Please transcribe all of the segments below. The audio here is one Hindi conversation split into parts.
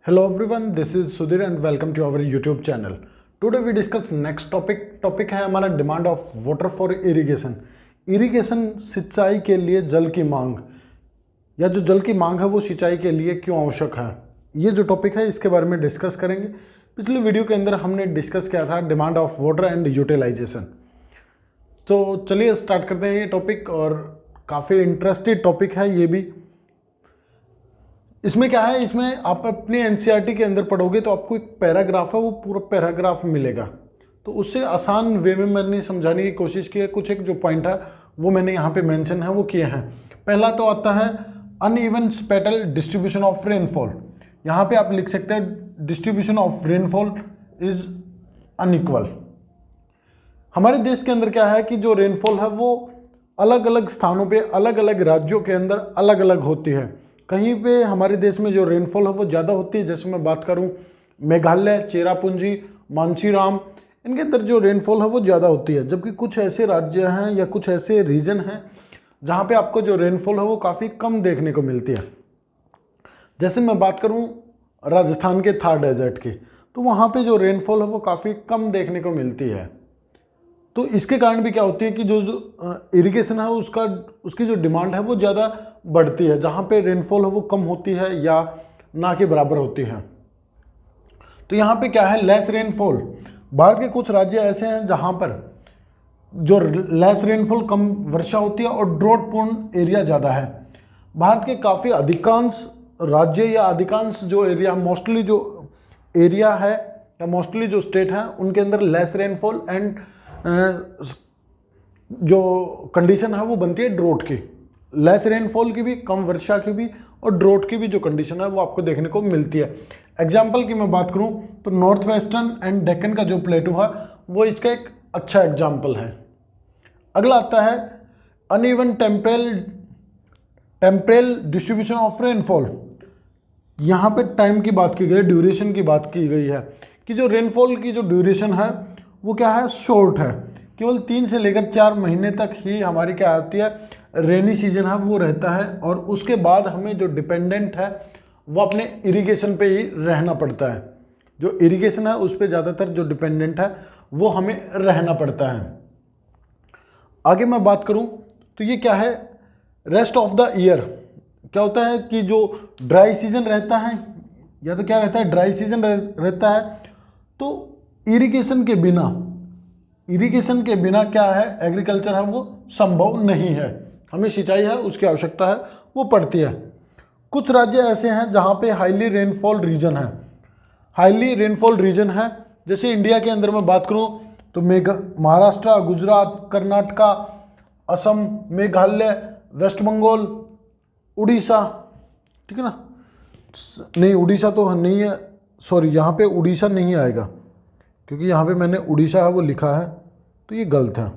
Hello everyone, this is Sudhir and welcome to our YouTube channel. Today we discuss next topic है हमारा demand of water for irrigation. Irrigation सिंचाई के लिए जल की मांग या जो जल की मांग है वो सिंचाई के लिए क्यों आवश्यक है, ये जो टॉपिक है इसके बारे में डिस्कस करेंगे। पिछले वीडियो के अंदर हमने डिस्कस किया था demand of water and utilisation. तो चलिए स्टार्ट करते हैं ये टॉपिक, और काफ़ी इंटरेस्टिंग टॉपिक है ये भी। इसमें क्या है, इसमें आप अपने एनसीईआरटी के अंदर पढ़ोगे तो आपको एक पैराग्राफ है, वो पूरा पैराग्राफ मिलेगा। तो उससे आसान वे में मैंने समझाने की कोशिश की है। कुछ एक जो पॉइंट है वो मैंने यहाँ पे मेंशन है वो किए हैं। पहला तो आता है अनइवन स्पेटल डिस्ट्रीब्यूशन ऑफ रेनफॉल। यहाँ पे आप लिख सकते हैं distribution of rainfall is unequal. हमारे देश के अंदर क्या है कि जो रेनफॉल है वो अलग अलग स्थानों पे अलग अलग राज्यों के अंदर अलग अलग होती है। कहीं पे हमारे देश में जो रेनफॉल है वो ज़्यादा होती है, जैसे मैं बात करूं मेघालय, चेरापूंजी, मानसीराम, इनके अंदर जो रेनफॉल है वो ज़्यादा होती है। जबकि कुछ ऐसे राज्य हैं या कुछ ऐसे रीजन हैं जहां पे आपको जो रेनफॉल है वो काफ़ी कम देखने को मिलती है। जैसे मैं बात करूं राजस्थान के थार डेजर्ट की, तो वहाँ पर जो रेनफॉल है वो काफ़ी कम देखने को मिलती है। तो इसके कारण भी क्या होती है कि जो इरिगेशन है उसकी जो डिमांड है वो ज़्यादा बढ़ती है, जहाँ पे रेनफॉल है वो कम होती है या ना के बराबर होती है। तो यहाँ पे क्या है, लेस रेनफॉल। भारत के कुछ राज्य ऐसे हैं जहाँ पर जो लेस रेनफॉल, कम वर्षा होती है और ड्रॉटपूर्ण एरिया ज़्यादा है। भारत के काफ़ी अधिकांश राज्य या अधिकांश जो एरिया, मोस्टली जो एरिया है या मोस्टली जो स्टेट हैं उनके अंदर लेस रेनफॉल एंड जो कंडीशन है वो बनती है ड्रोट की। लेस रेनफॉल की भी, कम वर्षा की भी और ड्रोट की भी जो कंडीशन है वो आपको देखने को मिलती है। एग्जाम्पल की मैं बात करूं तो नॉर्थ वेस्टर्न एंड डेक्कन का जो प्लेटू है वो इसका एक अच्छा एग्जाम्पल है। अगला आता है अनइवन टेम्परेल डिस्ट्रीब्यूशन ऑफ रेनफॉल। यहाँ पे टाइम की बात की गई, ड्यूरेशन की बात की गई है कि जो रेनफॉल की जो ड्यूरेशन है वो क्या है, शॉर्ट है। केवल 3 से लेकर 4 महीने तक ही हमारी क्या होती है, रेनी सीजन है वो रहता है, और उसके बाद हमें जो डिपेंडेंट है वो अपने इरिगेशन पे ही रहना पड़ता है। जो इरिगेशन है उस पे ज़्यादातर जो डिपेंडेंट है वो हमें रहना पड़ता है। आगे मैं बात करूं तो ये क्या है, रेस्ट ऑफ द ईयर। क्या होता है कि जो ड्राई सीजन रहता है या तो क्या रहता है, ड्राई सीजन रहता है, तो इरिगेशन के बिना क्या है, एग्रीकल्चर है वो संभव नहीं है। हमें सिंचाई है उसकी आवश्यकता है वो पड़ती है। कुछ राज्य ऐसे हैं जहाँ पे हाईली रेनफॉल रीजन है। जैसे इंडिया के अंदर मैं बात करूँ तो महाराष्ट्र, गुजरात, कर्नाटका, असम, मेघालय, वेस्ट बंगाल, उड़ीसा, ठीक है ना, नहीं उड़ीसा तो नहीं है, सॉरी यहाँ पे उड़ीसा नहीं आएगा क्योंकि यहाँ पे मैंने उड़ीसा है वो लिखा है तो ये गलत है।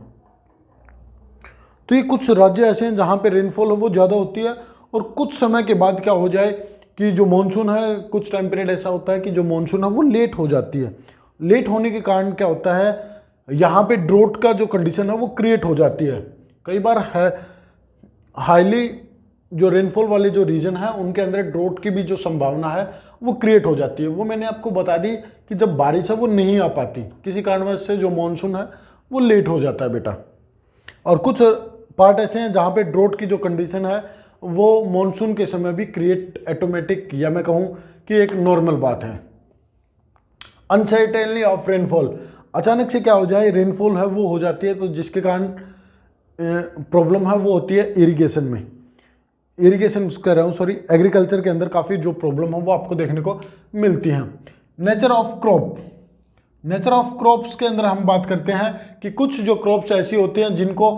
तो ये कुछ राज्य ऐसे हैं जहाँ पे रेनफॉल है वो ज़्यादा होती है, और कुछ समय के बाद क्या हो जाए कि जो मानसून है, कुछ टाइम पीरियड ऐसा होता है कि जो मानसून है वो लेट हो जाती है। लेट होने के कारण क्या होता है, यहाँ पे ड्रोट का जो कंडीशन है वो क्रिएट हो जाती है। कई बार है हाईली जो रेनफॉल वाले जो रीजन है उनके अंदर ड्रोट की भी जो संभावना है वो क्रिएट हो जाती है। वो मैंने आपको बता दी कि जब बारिश है वो नहीं आ पाती, किसी कारणवश से जो मानसून है वो लेट हो जाता है बेटा। और कुछ पार्ट ऐसे हैं जहाँ पे ड्रोट की जो कंडीशन है वो मानसून के समय भी क्रिएट ऑटोमेटिक, या मैं कहूँ कि एक नॉर्मल बात है। अनसर्टेनली ऑफ रेनफॉल, अचानक से क्या हो जाए, रेनफॉल है वो हो जाती है, तो जिसके कारण प्रॉब्लम है वो होती है इरिगेशन में। इरिगेशन कह रहा हूँ, सॉरी, एग्रीकल्चर के अंदर काफ़ी जो प्रॉब्लम है वो आपको देखने को मिलती हैं। नेचर ऑफ क्रॉप्स के अंदर हम बात करते हैं कि कुछ जो क्रॉप्स ऐसी होती हैं जिनको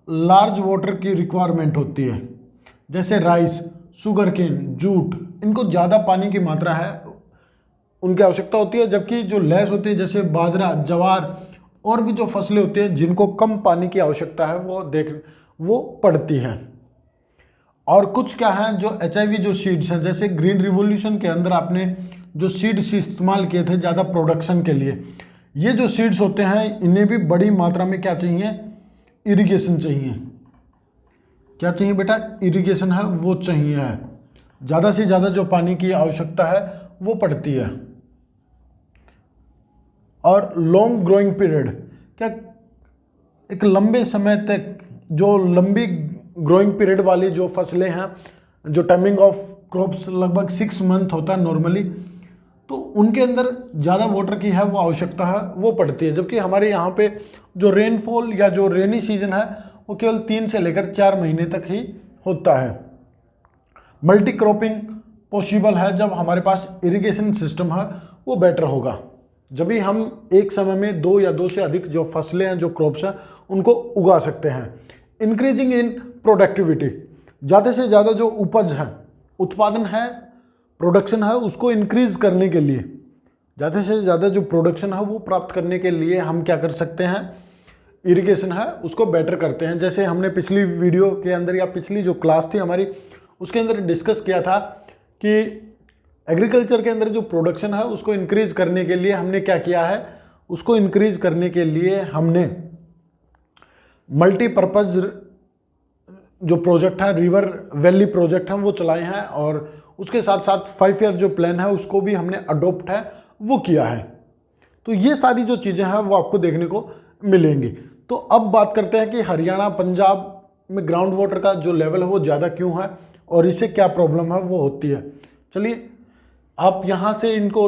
लार्ज वाटर की रिक्वायरमेंट होती है, जैसे राइस, शुगर केन, जूट, इनको ज़्यादा पानी की मात्रा है उनकी आवश्यकता होती है। जबकि जो लेस होती है जैसे बाजरा, ज्वार और भी जो फसलें होती हैं जिनको कम पानी की आवश्यकता है वो पड़ती हैं। और कुछ क्या है, जो HIV जो सीड्स हैं, जैसे ग्रीन रिवॉल्यूशन के अंदर आपने जो सीड्स इस्तेमाल किए थे ज़्यादा प्रोडक्शन के लिए, ये जो सीड्स होते हैं इन्हें भी बड़ी मात्रा में क्या चाहिए, इरिगेशन चाहिए। क्या चाहिए बेटा, इरिगेशन है वो चाहिए है। ज़्यादा से ज़्यादा जो पानी की आवश्यकता है वो पड़ती है। और लॉन्ग ग्रोइंग पीरियड, क्या एक लंबे समय तक जो लंबी ग्रोइंग पीरियड वाली जो फसलें हैं, जो टाइमिंग ऑफ क्रॉप्स लगभग 6 मंथ होता है नॉर्मली, तो उनके अंदर ज़्यादा वाटर की है वो आवश्यकता है वो पड़ती है। जबकि हमारे यहाँ पे जो रेनफॉल या जो रेनी सीजन है वो केवल 3 से लेकर 4 महीने तक ही होता है। मल्टी क्रॉपिंग पॉसिबल है जब हमारे पास इरिगेशन सिस्टम है वो बेटर होगा। जब भी हम एक समय में 2 या 2 से अधिक जो फसलें हैं, जो क्रॉप्स हैं, उनको उगा सकते हैं। इंक्रीजिंग इन प्रोडक्टिविटी, ज़्यादा से ज़्यादा जो उपज है, उत्पादन है, प्रोडक्शन है, उसको इंक्रीज करने के लिए, ज़्यादा से ज़्यादा जो प्रोडक्शन है वो प्राप्त करने के लिए हम क्या कर सकते हैं, इरिगेशन है उसको बेटर करते हैं। जैसे हमने पिछली वीडियो के अंदर या पिछली जो क्लास थी हमारी उसके अंदर डिस्कस किया था कि एग्रीकल्चर के अंदर जो प्रोडक्शन है उसको इंक्रीज करने के लिए हमने क्या किया है, उसको इंक्रीज करने के लिए हमने मल्टीपर्पज़ जो प्रोजेक्ट है, रिवर वैली प्रोजेक्ट हैं वो चलाए हैं, और उसके साथ साथ 5 ईयर जो प्लान है उसको भी हमने अडोप्ट है वो किया है। तो ये सारी जो चीज़ें हैं वो आपको देखने को मिलेंगी। तो अब बात करते हैं कि हरियाणा पंजाब में ग्राउंड वाटर का जो लेवल है वो ज़्यादा क्यों है और इससे क्या प्रॉब्लम है वो होती है। चलिए आप यहाँ से इनको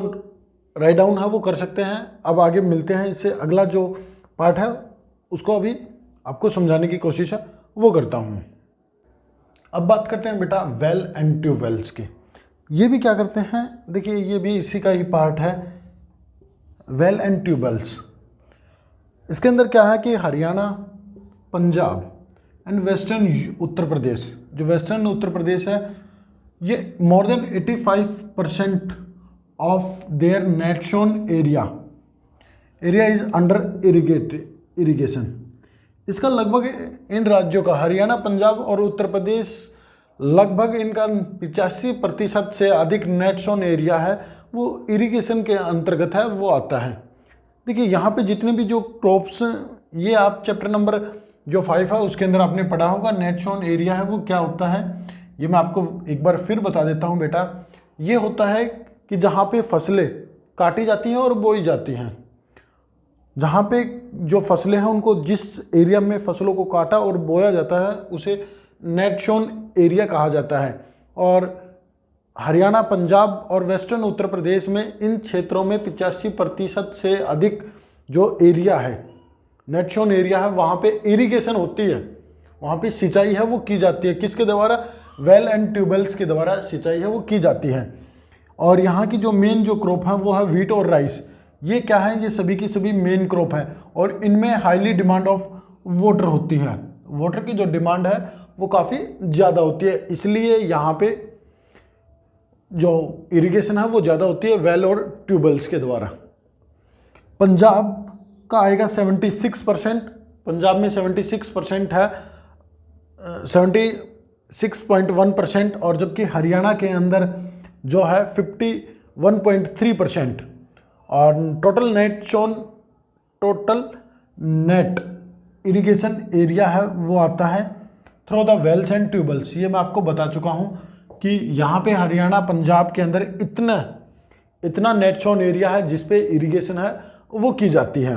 राइट डाउन है वो कर सकते हैं। अब आगे मिलते हैं, इससे अगला जो पार्ट है उसको अभी आपको समझाने की कोशिश है वो करता हूँ। अब बात करते हैं बेटा वेल एंड ट्यूबवेल्स की। ये भी क्या करते हैं, देखिए ये भी इसी का ही पार्ट है, वेल एंड ट्यूबवेल्स। इसके अंदर क्या है कि हरियाणा, पंजाब एंड वेस्टर्न उत्तर प्रदेश, जो वेस्टर्न उत्तर प्रदेश है, ये more than 85% of their net shown area is under irrigation. इसका लगभग इन राज्यों का, हरियाणा, पंजाब और उत्तर प्रदेश, लगभग इनका 85% से अधिक नेट शोन एरिया है वो इरिगेशन के अंतर्गत है वो आता है। देखिए यहाँ पे जितने भी जो क्रॉप्स, ये आप चैप्टर नंबर जो 5 है उसके अंदर आपने पढ़ा होगा, नेट शोन एरिया है वो क्या होता है, ये मैं आपको एक बार फिर बता देता हूँ बेटा। ये होता है कि जहाँ पे फसलें काटी जाती हैं और बोई जाती हैं, जहाँ पे जो फसलें हैं उनको जिस एरिया में फसलों को काटा और बोया जाता है उसे नेट शोन एरिया कहा जाता है। और हरियाणा, पंजाब और वेस्टर्न उत्तर प्रदेश में इन क्षेत्रों में 85% से अधिक जो एरिया है, नेट शोन एरिया है, वहाँ पे इरिगेशन होती है, वहाँ पे सिंचाई है वो की जाती है। किसके द्वारा, वेल एंड ट्यूबवेल्स के द्वारा सिंचाई है वो की जाती है। और यहाँ की जो मेन जो क्रॉप है वो है व्हीट और राइस। ये क्या है, ये सभी की सभी मेन क्रॉप है और इनमें हाईली डिमांड ऑफ वाटर होती है। वाटर की जो डिमांड है वो काफ़ी ज़्यादा होती है, इसलिए यहाँ पे जो इरिगेशन है वो ज़्यादा होती है वेल और ट्यूबवेल्स के द्वारा। पंजाब का आएगा 76%, पंजाब में 76% है, 76.1%, और जबकि हरियाणा के अंदर जो है 51.3%। और टोटल नेट इरिगेशन एरिया है वो आता है through the wells and tubewells. ये मैं आपको बता चुका हूँ कि यहाँ पे हरियाणा, पंजाब के अंदर इतना नेट शोन एरिया है जिस पे इरिगेशन है वो की जाती है।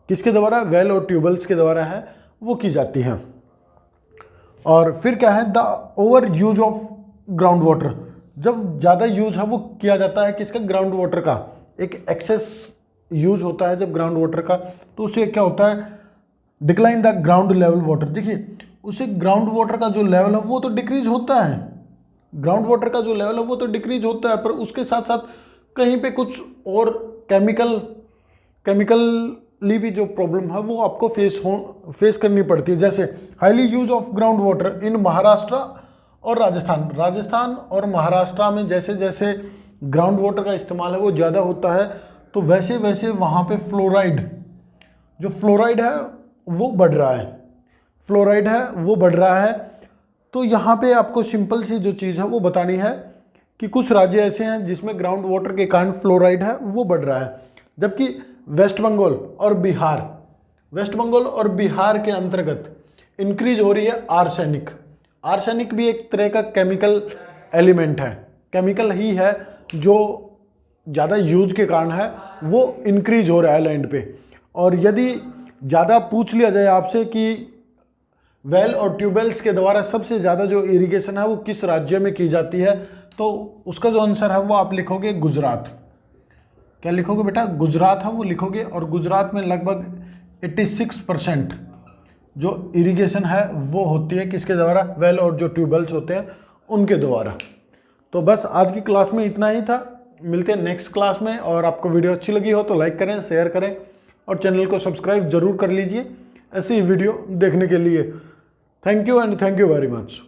किसके द्वारा, वेल और ट्यूबवेल्स के द्वारा है वो की जाती है। और फिर क्या है, the over use of ground water, जब ज़्यादा यूज है वो किया जाता है किसका, ग्राउंड वाटर का, एक एक्सेस यूज होता है जब ग्राउंड वाटर का, तो उससे क्या होता है, decline the ground level water. देखिए उससे ग्राउंड वाटर का जो लेवल है वो तो डिक्रीज होता है, ग्राउंड वाटर का जो लेवल है वो तो डिक्रीज होता है, पर उसके साथ साथ कहीं पे कुछ और केमिकली भी जो प्रॉब्लम है वो आपको फेस करनी पड़ती है। जैसे highly use of ground water in Maharashtra और राजस्थान और महाराष्ट्र में जैसे जैसे ग्राउंड वाटर का इस्तेमाल है वो ज़्यादा होता है, तो वैसे वैसे वहाँ पे फ्लोराइड है वो बढ़ रहा है। तो यहाँ पे आपको सिंपल सी जो चीज़ है वो बतानी है कि कुछ राज्य ऐसे हैं जिसमें ग्राउंड वाटर के कारण फ्लोराइड है वो बढ़ रहा है, जबकि वेस्ट बंगाल और बिहार के अंतर्गत इंक्रीज हो रही है आर्सेनिक भी एक तरह का केमिकल एलिमेंट है, केमिकल ही है जो ज़्यादा यूज के कारण है वो इंक्रीज हो रहा है लैंड पे। और यदि ज़्यादा पूछ लिया जाए आपसे कि वेल और ट्यूबवेल्स के द्वारा सबसे ज़्यादा जो इरिगेशन है वो किस राज्य में की जाती है, तो उसका जो आंसर है वो आप लिखोगे गुजरात। क्या लिखोगे बेटा? गुजरात है वो लिखोगे। और गुजरात में लगभग 86% जो इरिगेशन है वो होती है किसके द्वारा? वेल और जो ट्यूबवेल्स होते हैं उनके द्वारा। तो बस आज की क्लास में इतना ही था। मिलते हैं नेक्स्ट क्लास में। और आपको वीडियो अच्छी लगी हो तो लाइक करें, शेयर करें और चैनल को सब्सक्राइब जरूर कर लीजिए ऐसी वीडियो देखने के लिए। Thank you and thank you very much.